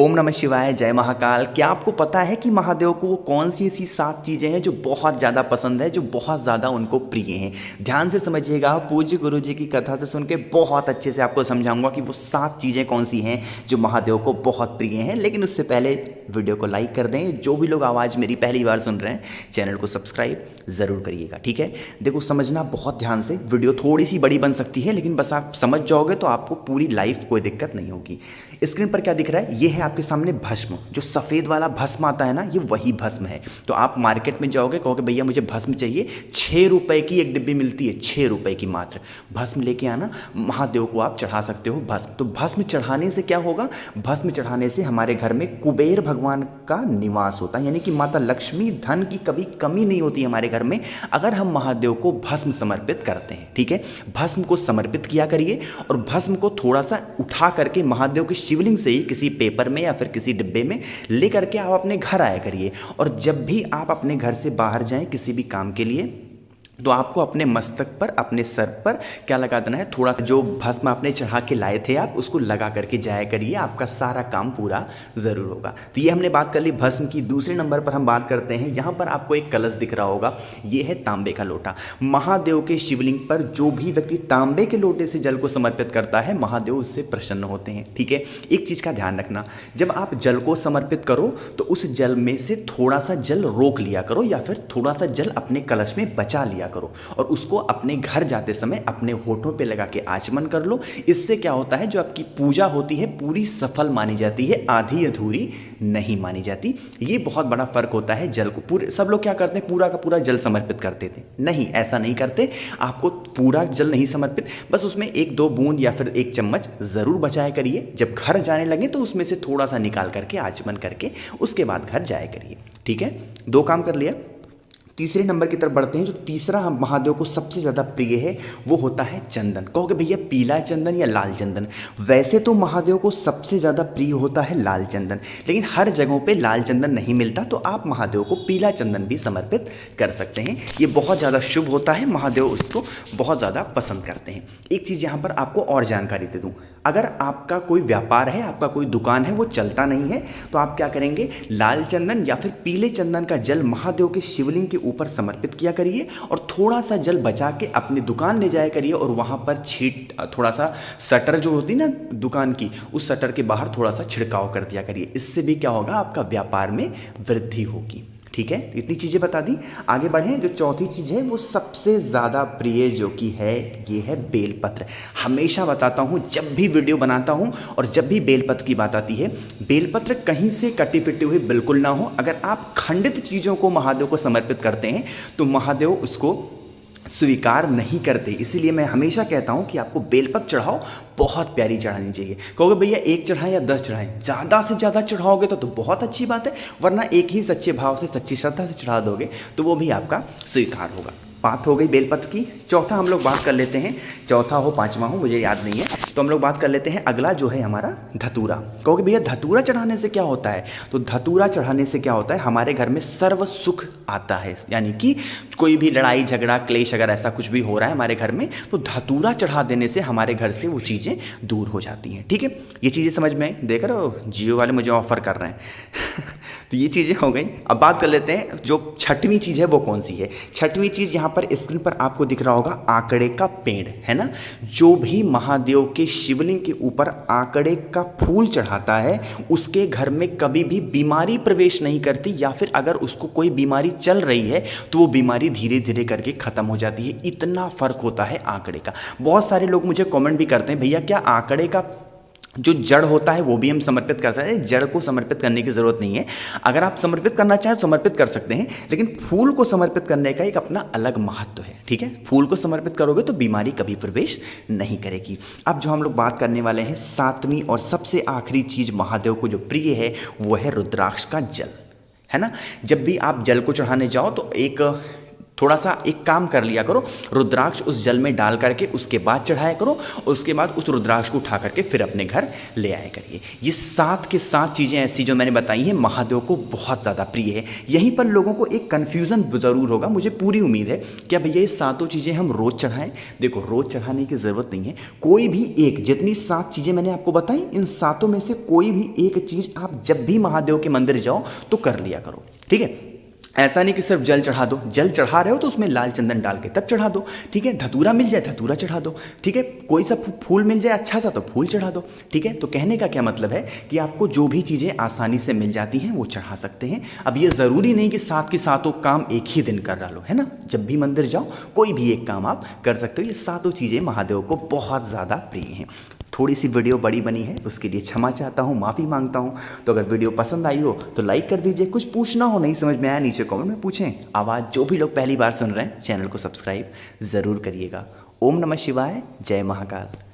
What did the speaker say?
ओम नमः शिवाय, जय महाकाल। क्या आपको पता है कि महादेव को वो कौन सी ऐसी 7 चीज़ें हैं जो बहुत ज़्यादा पसंद है, जो बहुत ज़्यादा उनको प्रिय हैं? ध्यान से समझिएगा, पूज्य गुरु जी की कथा से सुन के बहुत अच्छे से आपको समझाऊंगा कि वो 7 चीज़ें कौन सी हैं जो महादेव को बहुत प्रिय हैं। लेकिन उससे पहले वीडियो को लाइक कर दें। जो भी लोग आवाज़ मेरी पहली बार सुन रहे हैं, चैनल को सब्सक्राइब ज़रूर करिएगा, ठीक है। देखो, समझना बहुत ध्यान से। वीडियो थोड़ी सी बड़ी बन सकती है, लेकिन बस आप समझ जाओगे तो आपको पूरी लाइफ कोई दिक्कत नहीं होगी। स्क्रीन पर क्या दिख रहा है? ये है आपके सामने भस्म। जो सफ़ेद वाला भस्म आता है ना, ये वही भस्म है। तो आप मार्केट में जाओगे, कहोगे भैया मुझे भस्म चाहिए, 6 रुपए की एक डिब्बी मिलती है, 6 रुपए की मात्र। भस्म लेके आना, महादेव को आप चढ़ा सकते हो भस्म। तो भस्म चढ़ाने से क्या होगा? भस्म चढ़ाने से हमारे घर में कुबेर भगवान का निवास होता है, यानी कि माता लक्ष्मी धन की कभी कमी नहीं होती हमारे घर में, अगर हम महादेव को भस्म समर्पित करते हैं, ठीक है। भस्म को समर्पित किया करिए और भस्म को थोड़ा सा उठा करके महादेव के शिवलिंग से ही किसी पेपर में या फिर किसी डिब्बे में ले करके आप अपने घर आया करिए। और जब भी आप अपने घर से बाहर जाएं किसी भी काम के लिए, तो आपको अपने मस्तक पर, अपने सर पर क्या लगा देना है? थोड़ा सा जो भस्म आपने चढ़ा के लाए थे आप, उसको लगा करके जाया करिए, आपका सारा काम पूरा ज़रूर होगा। तो ये हमने बात कर ली भस्म की। दूसरे नंबर पर हम बात करते हैं, यहाँ पर आपको एक कलश दिख रहा होगा, ये है तांबे का लोटा। महादेव के शिवलिंग पर जो भी व्यक्ति तांबे के लोटे से जल को समर्पित करता है, महादेव उससे प्रसन्न होते हैं, ठीक है। एक चीज़ का ध्यान रखना, जब आप जल को समर्पित करो तो उस जल में से थोड़ा सा जल रोक लिया करो, या फिर थोड़ा सा जल अपने कलश में बचा लिया करो और उसको अपने घर जाते समय अपने होठों पे लगा के आचमन कर लो। इससे क्या होता है, जो आपकी पूजा होती है पूरी सफल मानी जाती है, आधी अधूरी नहीं मानी जाती। ये बहुत बड़ा फर्क होता है। जल को पूरे, सब लोग क्या करते हैं, पूरा का पूरा जल समर्पित करते थे। नहीं, ऐसा नहीं करते। आपको पूरा जल नहीं समर्पित, बस उसमें 1-2 बूंद या फिर 1 चम्मच ज़रूर बचाया करिए। जब घर जाने लगे तो उसमें से थोड़ा सा निकाल करके आचमन करके उसके बाद घर जाया करिए, ठीक है। 2 काम कर लिया। तीसरे नंबर की तरफ बढ़ते हैं। जो तीसरा हम महादेव को सबसे ज़्यादा प्रिय है वो होता है चंदन। कहोगे भैया पीला चंदन या लाल चंदन? वैसे तो महादेव को सबसे ज़्यादा प्रिय होता है लाल चंदन, लेकिन हर जगहों पे लाल चंदन नहीं मिलता, तो आप महादेव को पीला चंदन भी समर्पित कर सकते हैं। ये बहुत ज़्यादा शुभ होता है, महादेव उसको बहुत ज़्यादा पसंद करते हैं। एक चीज़ यहाँ पर आपको और जानकारी दे दूँ, अगर आपका कोई व्यापार है, आपका कोई दुकान है, वो चलता नहीं है, तो आप क्या करेंगे, लाल चंदन या फिर पीले चंदन का जल महादेव के शिवलिंग के ऊपर समर्पित किया करिए और थोड़ा सा जल बचा के अपनी दुकान ले जाया करिए और वहाँ पर थोड़ा सा शटर जो होती है ना दुकान की, उस शटर के बाहर थोड़ा सा छिड़काव कर दिया करिए। इससे भी क्या होगा, आपका व्यापार में वृद्धि होगी, ठीक है। इतनी चीज़ें बता दी। आगे बढ़ें। जो चौथी चीज़ है वो सबसे ज़्यादा प्रिय जो कि है, ये है बेलपत्र। हमेशा बताता हूँ, जब भी वीडियो बनाता हूँ और जब भी बेलपत्र की बात आती है, बेलपत्र कहीं से कटी पिटी हुई बिल्कुल ना हो। अगर आप खंडित चीज़ों को महादेव को समर्पित करते हैं तो महादेव उसको स्वीकार नहीं करते। इसीलिए मैं हमेशा कहता हूं कि आपको बेलपत्र चढ़ाओ, बहुत प्यारी चढ़ानी चाहिए। कहोगे भैया 1 चढ़ाएं या 10 चढ़ाएं? ज़्यादा से ज़्यादा चढ़ाओगे तो बहुत अच्छी बात है, वरना एक ही सच्चे भाव से, सच्ची श्रद्धा से चढ़ा दोगे तो वो भी आपका स्वीकार होगा। बात हो गई बेलपत्र की। चौथा हम लोग बात कर लेते हैं, चौथा हो 5वां हो मुझे याद नहीं है, तो हम लोग बात कर लेते हैं। अगला जो है हमारा धतूरा। कहोगे भैया धतूरा चढ़ाने से क्या होता है? तो धतूरा चढ़ाने से क्या होता है, हमारे घर में सर्व सुख आता है, यानी कि कोई भी लड़ाई झगड़ा क्लेश अगर ऐसा कुछ भी हो रहा है हमारे घर में, तो धतूरा चढ़ा देने से हमारे घर से वो चीज़ें दूर हो जाती हैं, ठीक है। ये चीज़ें समझ में, देख रहे हो जियो वाले मुझे ऑफर कर रहे हैं तो ये चीज़ें हो गई। अब बात कर लेते हैं जो छठवीं चीज़ है वो कौन सी है। छठवीं चीज़ यहाँ पर स्क्रीन पर आपको दिख रहा होगा, आंकड़े का पेड़, है ना। जो भी महादेव के शिवलिंग के ऊपर आंकड़े का फूल चढ़ाता है, उसके घर में कभी भी बीमारी प्रवेश नहीं करती, या फिर अगर उसको कोई बीमारी चल रही है तो वो बीमारी धीरे धीरे करके खत्म हो जाती है। इतना फर्क होता है आंकड़े का। बहुत सारे लोग मुझे कमेंट भी करते हैं, भैया क्या आंकड़े का जो जड़ होता है वो भी हम समर्पित कर सकते हैं? जड़ को समर्पित करने की ज़रूरत नहीं है। अगर आप समर्पित करना चाहें समर्पित कर सकते हैं, लेकिन फूल को समर्पित करने का एक अपना अलग महत्व है, ठीक है। फूल को समर्पित करोगे तो बीमारी कभी प्रवेश नहीं करेगी। अब जो हम लोग बात करने वाले हैं, 7वीं और सबसे आखिरी चीज़ महादेव को जो प्रिय है वो है रुद्राक्ष का जल, है ना। जब भी आप जल को चढ़ाने जाओ तो एक थोड़ा सा एक काम कर लिया करो, रुद्राक्ष उस जल में डाल करके उसके बाद चढ़ाया करो, और उसके बाद उस रुद्राक्ष को उठा करके फिर अपने घर ले आया करिए। ये 7 के 7 चीज़ें ऐसी जो मैंने बताई हैं महादेव को बहुत ज़्यादा प्रिय है। यहीं पर लोगों को एक कन्फ्यूज़न ज़रूर होगा, मुझे पूरी उम्मीद है कि भैया ये 7 चीज़ें हम रोज़ चढ़ाएं। देखो, रोज़ चढ़ाने की ज़रूरत नहीं है, कोई भी एक, जितनी 7 चीज़ें मैंने आपको बताई इन 7 में से कोई भी एक चीज़ आप जब भी महादेव के मंदिर जाओ तो कर लिया करो, ठीक है। ऐसा नहीं कि सिर्फ जल चढ़ा दो, जल चढ़ा रहे हो तो उसमें लाल चंदन डाल के तब चढ़ा दो, ठीक है। धतूरा मिल जाए धतूरा चढ़ा दो, ठीक है। कोई सा फूल मिल जाए अच्छा सा तो फूल चढ़ा दो, ठीक है। तो कहने का क्या मतलब है कि आपको जो भी चीज़ें आसानी से मिल जाती हैं वो चढ़ा सकते हैं। अब ये ज़रूरी नहीं कि 7 के 7 काम एक ही दिन कर डालो, है ना। जब भी मंदिर जाओ कोई भी एक काम आप कर सकते हो। ये 7 चीज़ें महादेव को बहुत ज़्यादा प्रिय हैं। थोड़ी सी वीडियो बड़ी बनी है, उसके लिए क्षमा चाहता हूँ, माफ़ी मांगता हूँ। तो अगर वीडियो पसंद आई हो तो लाइक कर दीजिए, कुछ पूछना हो नहीं समझ में आया नीचे कमेंट में पूछें। आवाज़ जो भी लोग पहली बार सुन रहे हैं चैनल को सब्सक्राइब ज़रूर करिएगा। ओम नमः शिवाय, जय महाकाल।